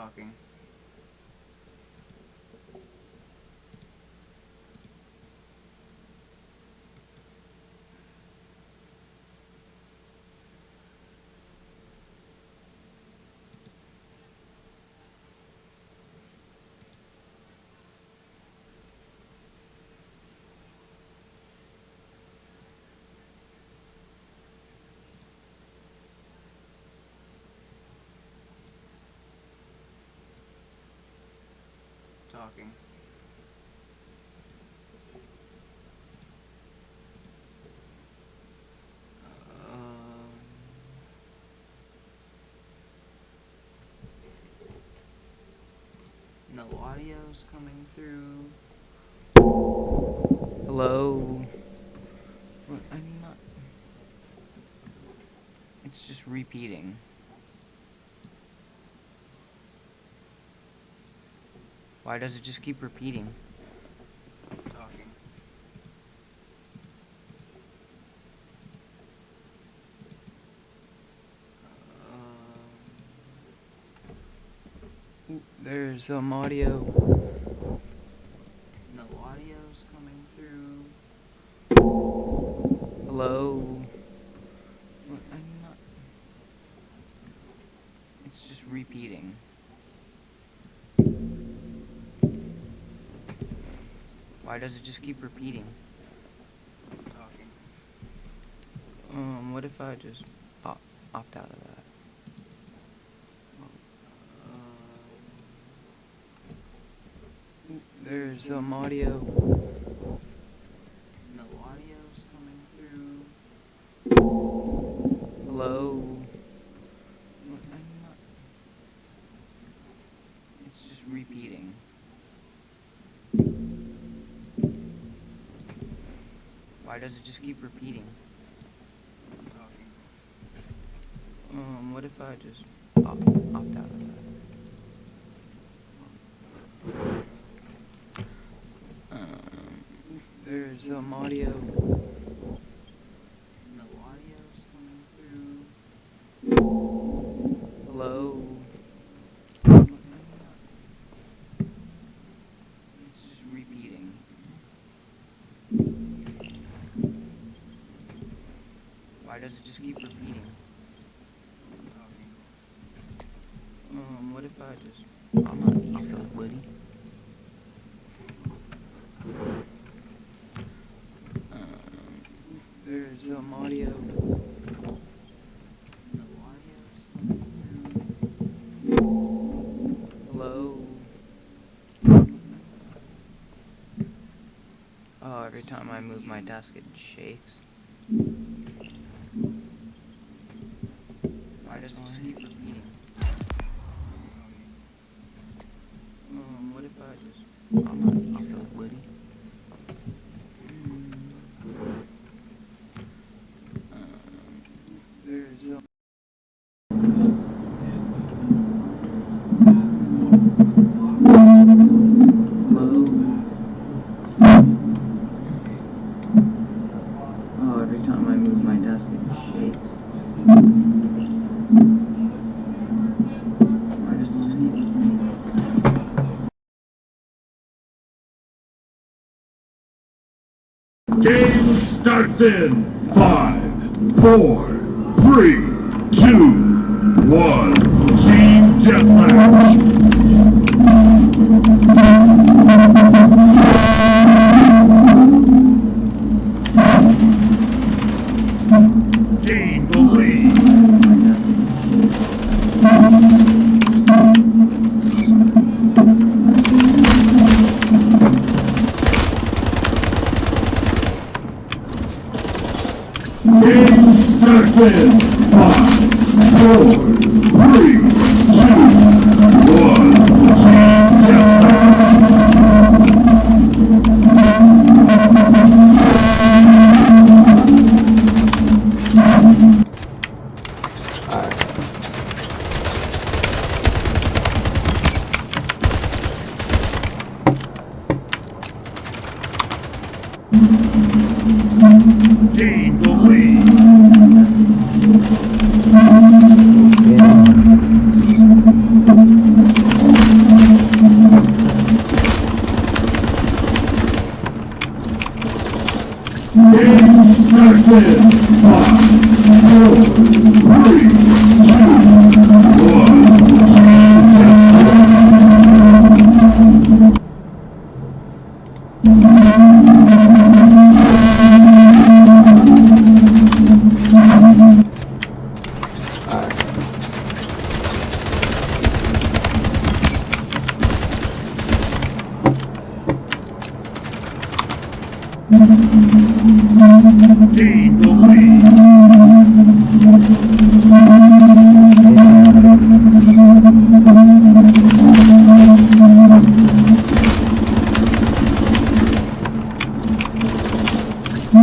Talking. Talking. No audio's coming through. Hello? What? I'm not... It's just repeating. Why does it just keep repeating? Talking. There's some audio. No audio's coming through. Hello? What? I'm not... It's just repeating. Why does it just keep repeating? Talking. What if I just opt out of that? There's some audio. No audio's coming through. Hello? What? I'm not... It's just repeating. Why does it just keep repeating? Talking. What if I just opt out of that? There's some audio. No audio's coming through. Hello? It's just repeating. Why does it just keep repeating? What if I just... I'm not East Coast Woody. There's some audio. No audio's coming through. Hello? Oh, every time I move my desk it shakes. Why does it just keep repeating? What if I just... I'm not East Coast Woody. There's a... Hello? Oh, every time I move my desk it shakes. Why does it just keep repeating? Game starts in 5, 4, 3, 2, 1. Team Deathmatch. Gain the lead. Game starts in 5, 4, 3, 2, 1. Team Deathmatch. Gain the lead. Gain the lead.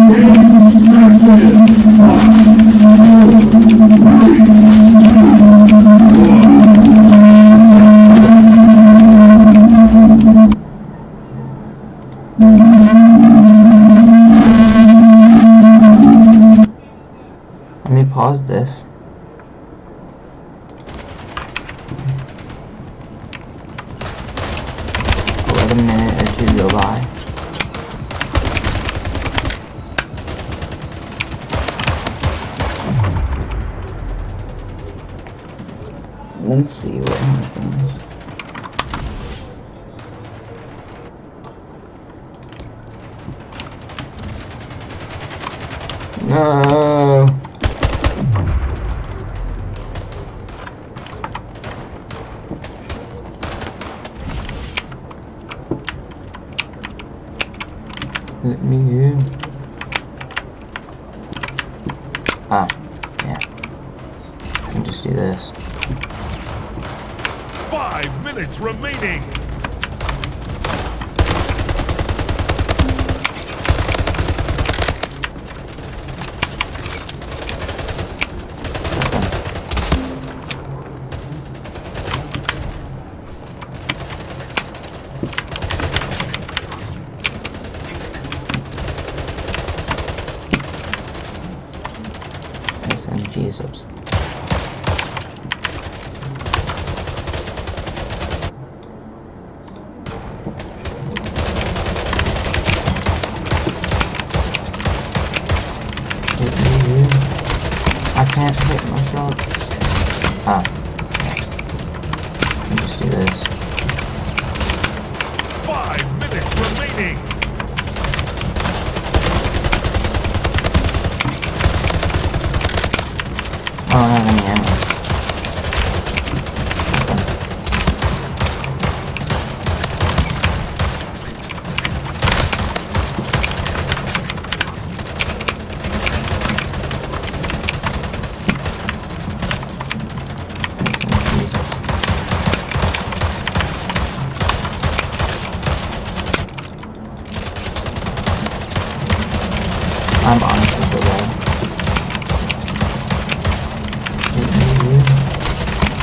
Game started. Let me pause this. Let a minute or two go by. Let's see what happens. No. Let me in. Ah, yeah. I can just do this. 5 minutes remaining. SMG's upset. I can't hit my shots. Ah. Let me just do this. 5 minutes remaining. I don't have any ammo. I'm honestly so bad.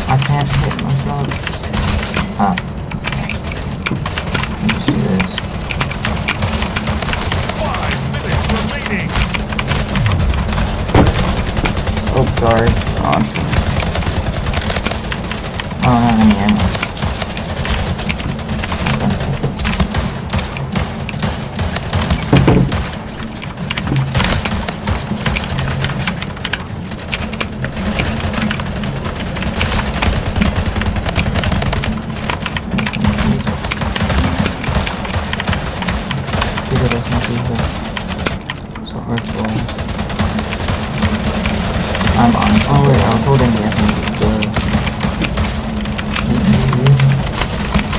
I can't hit my shots. Ah. Let me just do this. 5 minutes remaining. Oh, sorry. Awesome. I don't have any ammo. So hurtful. I'm on. Oh wait, I was holding the SMG.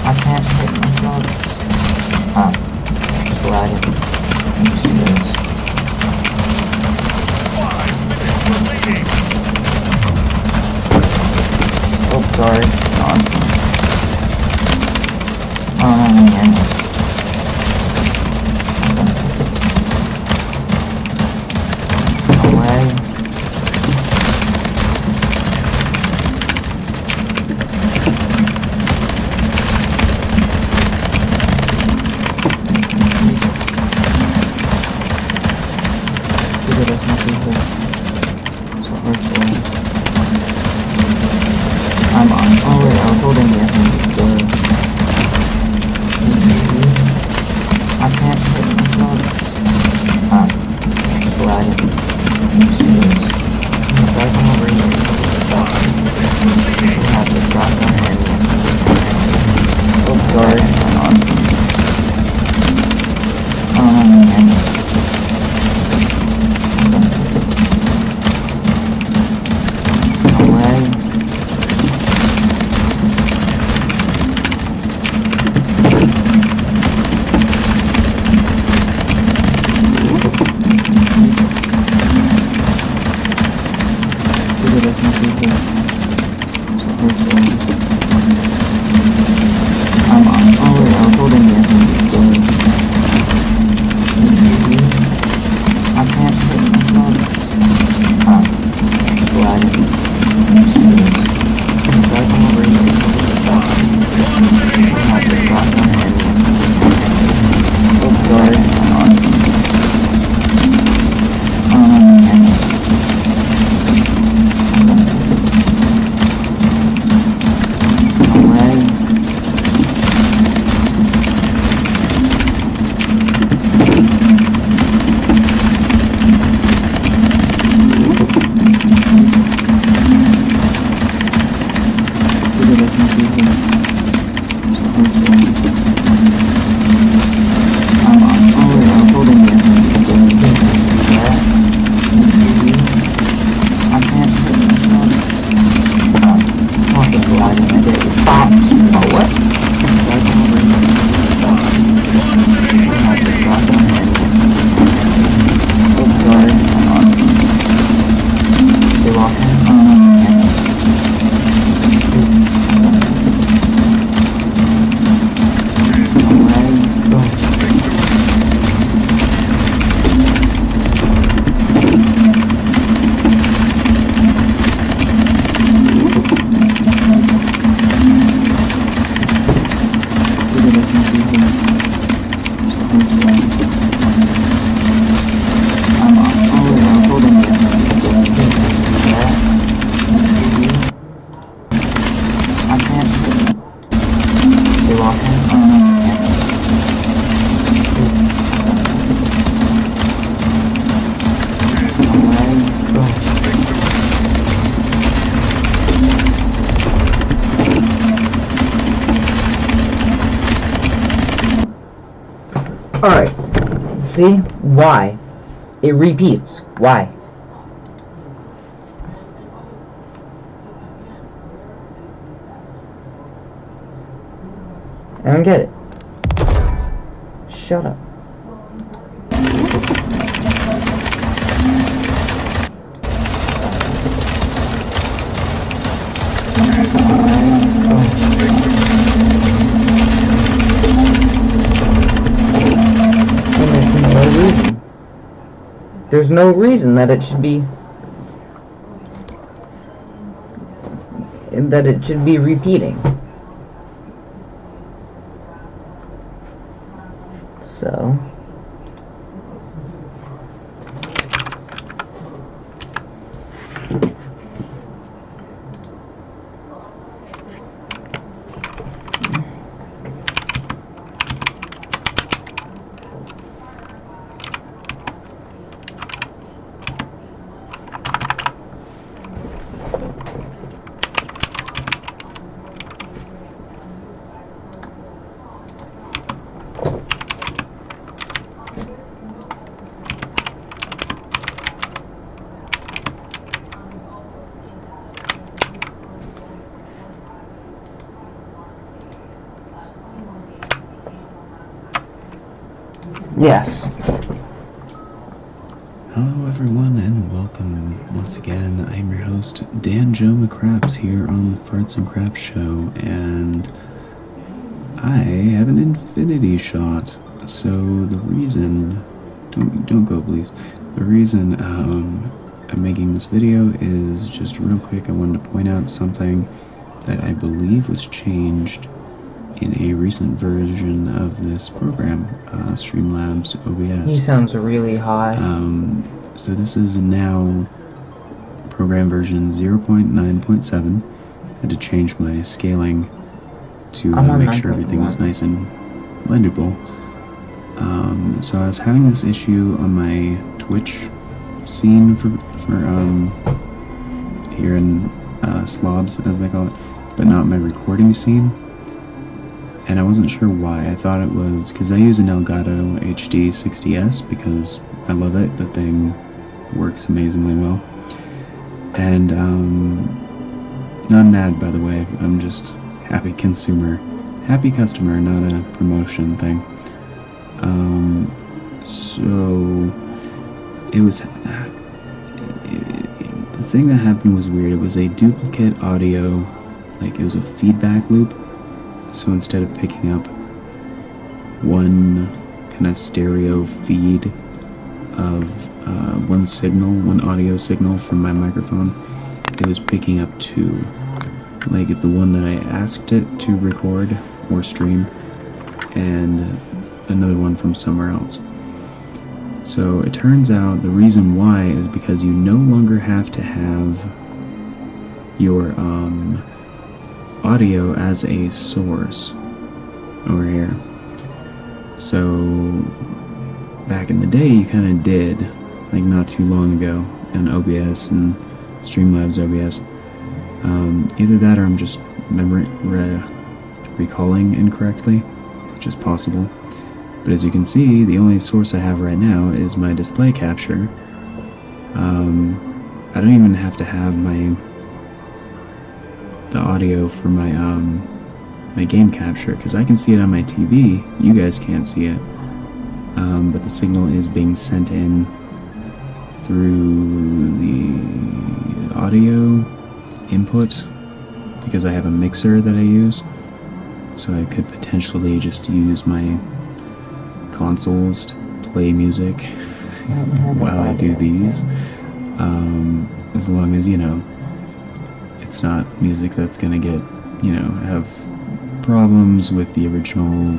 I can't hit my shots. Ah, it's lagging. Let me see this. 5 minutes remaining. Oh, sorry. Awesome. I don't have any ammo. Away. So hurtful. I'm on. Oh wait, I was holding the SMG. I can't hit my shots. Ah, it's lagging. I'm holding the SMG. I can't hit myself. Glad it. Alright. See? Why? It repeats. Why? I don't get it. Shut up. There's no reason that it should be repeating. So yes. Hello everyone and welcome once again. I'm your host Dan Joe McCraps here on the Farts and Craps Show, and I have an infinity shot. So the reason, don't go please. The reason I'm making this video is just real quick. I wanted to point out something that I believe was changed in a recent version of this program, Streamlabs OBS. He sounds really high. So this is now program version 0.9.7. Had to change my scaling to make sure everything was nice and legible. So I was having this issue on my Twitch scene for here in Slobs, as they call it, but not my recording scene. And I wasn't sure why. I thought it was because I use an Elgato HD 60S because I love it. The thing works amazingly well. And not an ad, by the way. I'm just happy consumer, happy customer, not a promotion thing. So it was. The thing that happened was weird. It was a duplicate audio, like it was a feedback loop. So instead of picking up one kind of stereo feed of one signal, one audio signal from my microphone, it was picking up two. Like the one that I asked it to record or stream, and another one from somewhere else. So it turns out the reason why is because you no longer have to have your audio as a source over here. So back in the day you kind of did, like not too long ago in OBS and Streamlabs OBS. Either that or I'm just recalling incorrectly, which is possible. But as you can see, the only source I have right now is my display capture. I don't even have to have the audio for my my game capture, because I can see it on my TV. You guys can't see it, but the signal is being sent in through the audio input, because I have a mixer that I use. So I could potentially just use my consoles to play music while I do these, as long as, you know, it's not music that's gonna get, you know, have problems with the original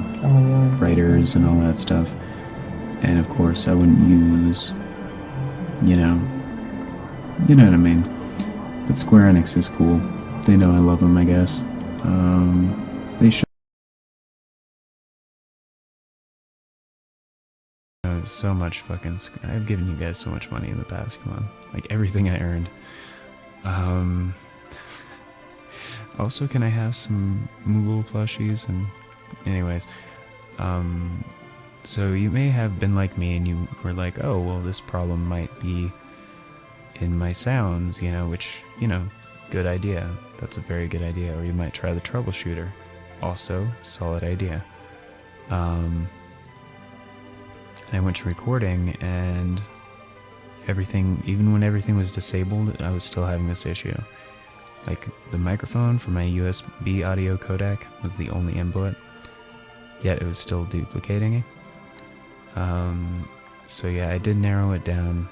writers and all that stuff. And of course I wouldn't use, you know what I mean. But Square Enix is cool. They know I love them, I guess. They should. So much fucking. I've given you guys so much money in the past. Come on, like everything I earned. Also, can I have some Moogle plushies? And anyways, so you may have been like me, and you were like, oh, well, this problem might be in my sounds, you know, which, you know, good idea. That's a very good idea. Or you might try the troubleshooter. Also, solid idea. I went to recording, and everything, even when everything was disabled, I was still having this issue. Like, the microphone for my USB audio codec was the only input, yet it was still duplicating. So yeah, I did narrow it down,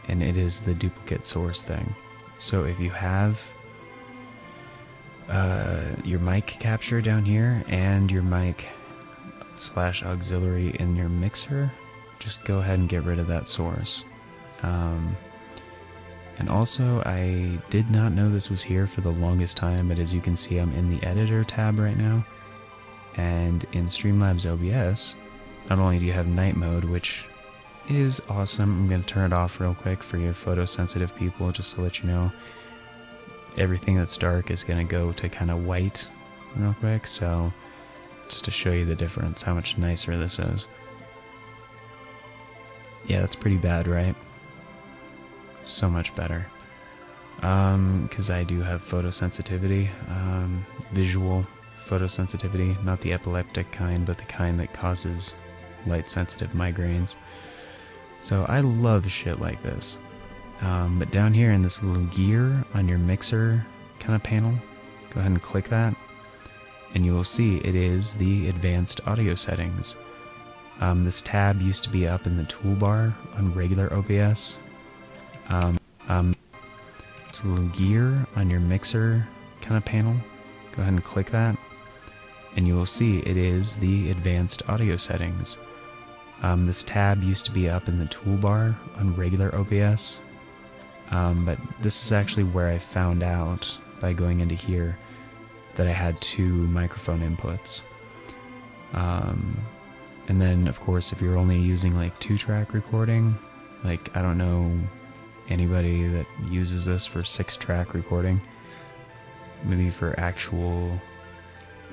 and it is the duplicate source thing. So if you have your mic capture down here and your mic / auxiliary in your mixer, just go ahead and get rid of that source. And also, I did not know this was here for the longest time, but as you can see, I'm in the editor tab right now, and in Streamlabs OBS, not only do you have night mode, which is awesome. I'm going to turn it off real quick for you photosensitive people, just to let you know. Everything that's dark is going to go to kind of white real quick, so just to show you the difference, how much nicer this is. Yeah, that's pretty bad, right? So much better. Because I do have photosensitivity, visual photosensitivity, not the epileptic kind, but the kind that causes light-sensitive migraines. So I love shit like this. But down here in this little gear on your mixer kind of panel, go ahead and click that, and you will see it is the advanced audio settings. This tab used to be up in the toolbar on regular OBS. This little gear on your mixer kind of panel, go ahead and click that, and you will see it is the advanced audio settings. This tab used to be up in the toolbar on regular OBS, but this is actually where I found out by going into here that I had 2 microphone inputs. And then, of course, if you're only using like 2-track recording, like I don't know anybody that uses this for 6-track recording, maybe for actual.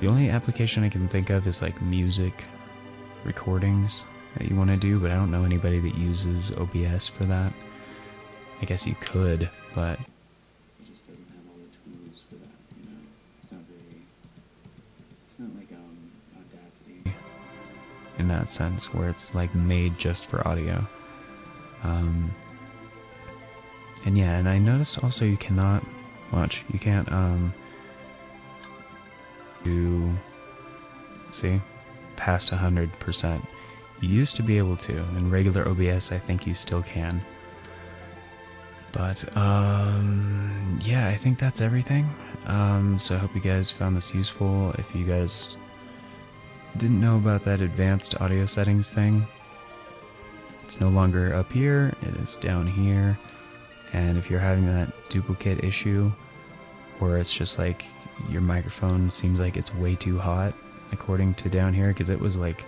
The only application I can think of is like music recordings that you want to do, but I don't know anybody that uses OBS for that. I guess you could, but it just doesn't have all the tools for that, you know. It's not like Audacity in that sense, where it's like made just for audio. And yeah, and I noticed also you cannot watch. You can't do see past 100%. You used to be able to. In regular OBS, I think you still can. But yeah, I think that's everything. So I hope you guys found this useful. If you guys didn't know about that advanced audio settings thing, it's no longer up here, it is down here. And if you're having that duplicate issue where it's just like your microphone seems like it's way too hot according to down here, because it was like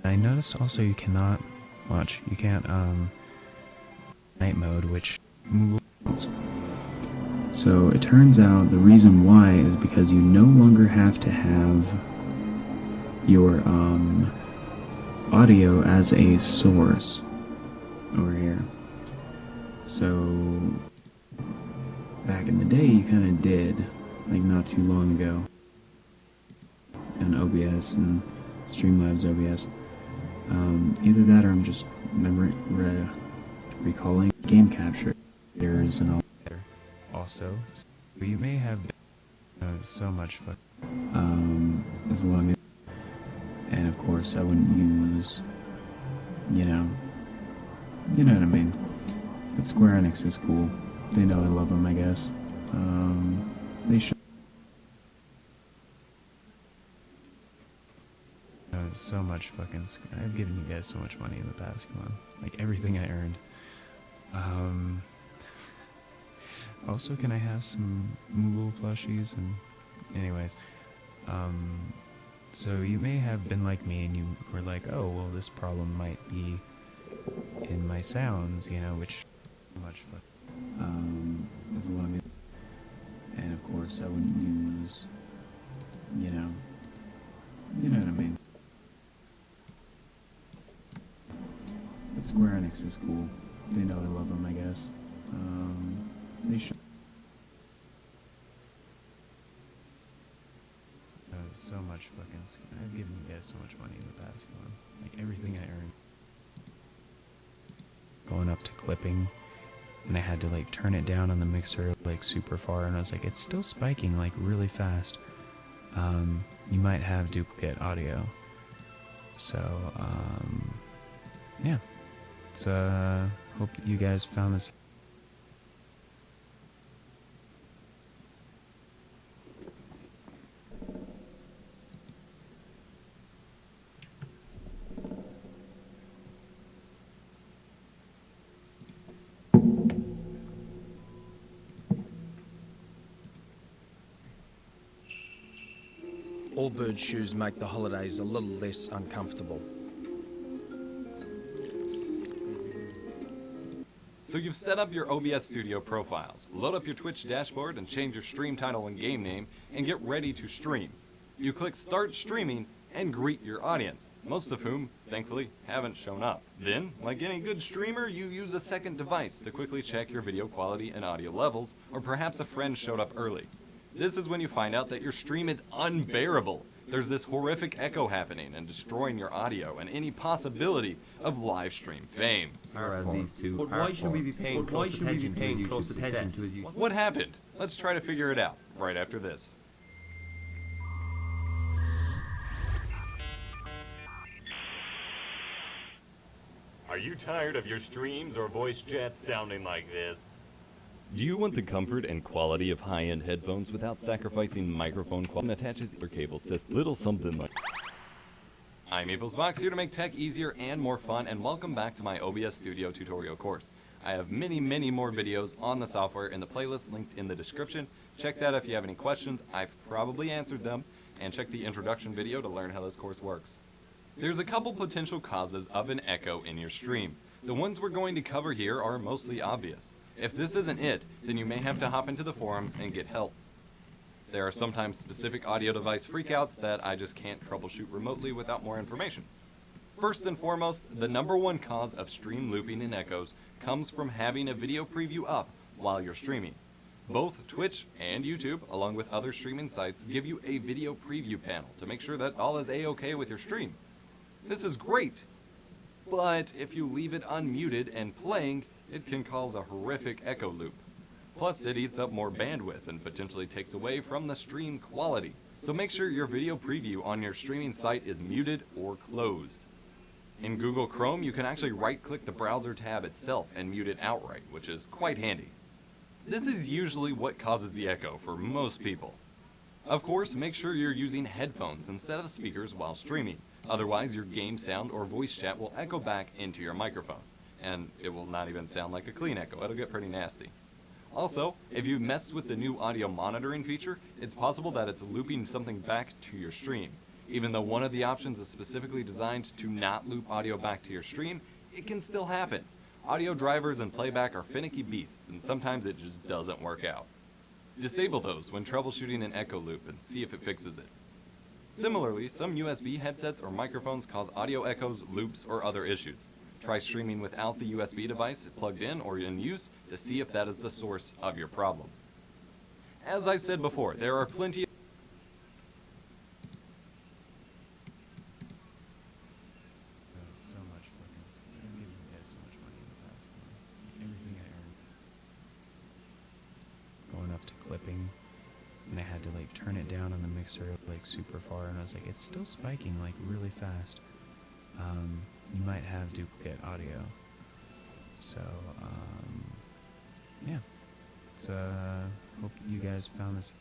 I noticed also you cannot watch. You can't night mode, which so it turns out the reason why is because you no longer have to have your audio as a source over here. So back in the day you kind of did, like not too long ago, in OBS and Streamlabs OBS. Either that or I'm just recalling game capture errors and all that. Also, you may have so much fun. As long as, and of course I wouldn't use, you know what I mean. But Square Enix is cool. They know I love them, I guess. They should. So much fucking. I've given you guys so much money in the past. Come on, like everything I earned. Also, can I have some Moogle plushies? And anyways, so you may have been like me, and you were like, "Oh, well, this problem might be in my sounds," you know, which much fun. As long as, and of course, I wouldn't use, you know what I mean. But Square Enix is cool. They know I love them, I guess. They should. So much fucking. I've given you guys so much money in the past. Come on, like everything I earned. Going up to clipping, and I had to like turn it down on the mixer like super far, and I was like, it's still spiking like really fast. You might have duplicate audio. So yeah. So hope that you guys found this. Allbirds shoes make the holidays a little less uncomfortable. So you've set up your OBS Studio profiles, load up your Twitch dashboard and change your stream title and game name, and get ready to stream. You click Start Streaming and greet your audience, most of whom, thankfully, haven't shown up. Then, like any good streamer, you use a second device to quickly check your video quality and audio levels, or perhaps a friend showed up early. This is when you find out that your stream is unbearable. There's this horrific echo happening and destroying your audio and any possibility of live stream fame. These two but why should we be paying close attention to his use? What happened? Let's try to figure it out right after this. Are you tired of your streams or voice chats sounding like this? Do you want the comfort and quality of high-end headphones without sacrificing microphone quality and attaches your cable system? Little something like... I'm AplesVox, here to make tech easier and more fun, and welcome back to my OBS Studio tutorial course. I have many more videos on the software in the playlist linked in the description. Check that if you have any questions. I've probably answered them, and check the introduction video to learn how this course works. There's a couple potential causes of an echo in your stream. The ones we're going to cover here are mostly obvious. If this isn't it, then you may have to hop into the forums and get help. There are sometimes specific audio device freakouts that I just can't troubleshoot remotely without more information. First and foremost, the #1 cause of stream looping and echoes comes from having a video preview up while you're streaming. Both Twitch and YouTube, along with other streaming sites, give you a video preview panel to make sure that all is A-OK with your stream. This is great! But if you leave it unmuted and playing, it can cause a horrific echo loop. Plus, it eats up more bandwidth and potentially takes away from the stream quality. So make sure your video preview on your streaming site is muted or closed. In Google Chrome, you can actually right-click the browser tab itself and mute it outright, which is quite handy. This is usually what causes the echo for most people. Of course, make sure you're using headphones instead of speakers while streaming. Otherwise, your game sound or voice chat will echo back into your microphone. And it will not even sound like a clean echo. It'll get pretty nasty. Also, if you mess with the new audio monitoring feature, it's possible that it's looping something back to your stream. Even though one of the options is specifically designed to not loop audio back to your stream, it can still happen. Audio drivers and playback are finicky beasts, and sometimes it just doesn't work out. Disable those when troubleshooting an echo loop and see if it fixes it. Similarly, some USB headsets or microphones cause audio echoes, loops, or other issues. Try streaming without the USB device plugged in or in use to see if that is the source of your problem. As I said before, there are plenty of So much fucking. I'm giving you guys so much money in the past. Everything I earned. Going up to clipping, and I had to like turn it down on the mixer like super far, and I was like, it's still spiking like really fast. You might have duplicate audio. So yeah. So hope you guys found this.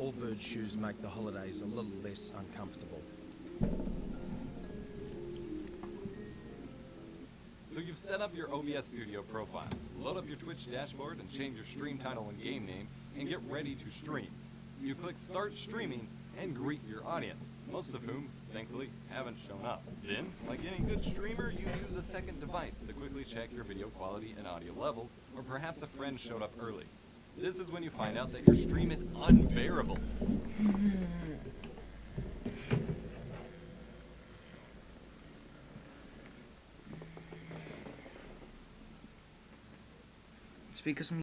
Old bird shoes make the holidays a little less uncomfortable. So you've set up your OBS Studio profiles, load up your Twitch dashboard and change your stream title and game name, and get ready to stream. You click Start Streaming and greet your audience, most of whom, thankfully, haven't shown up. Then, like any good streamer, you use a second device to quickly check your video quality and audio levels, or perhaps a friend showed up early. This is when you find out that your stream is unbearable. Speak of some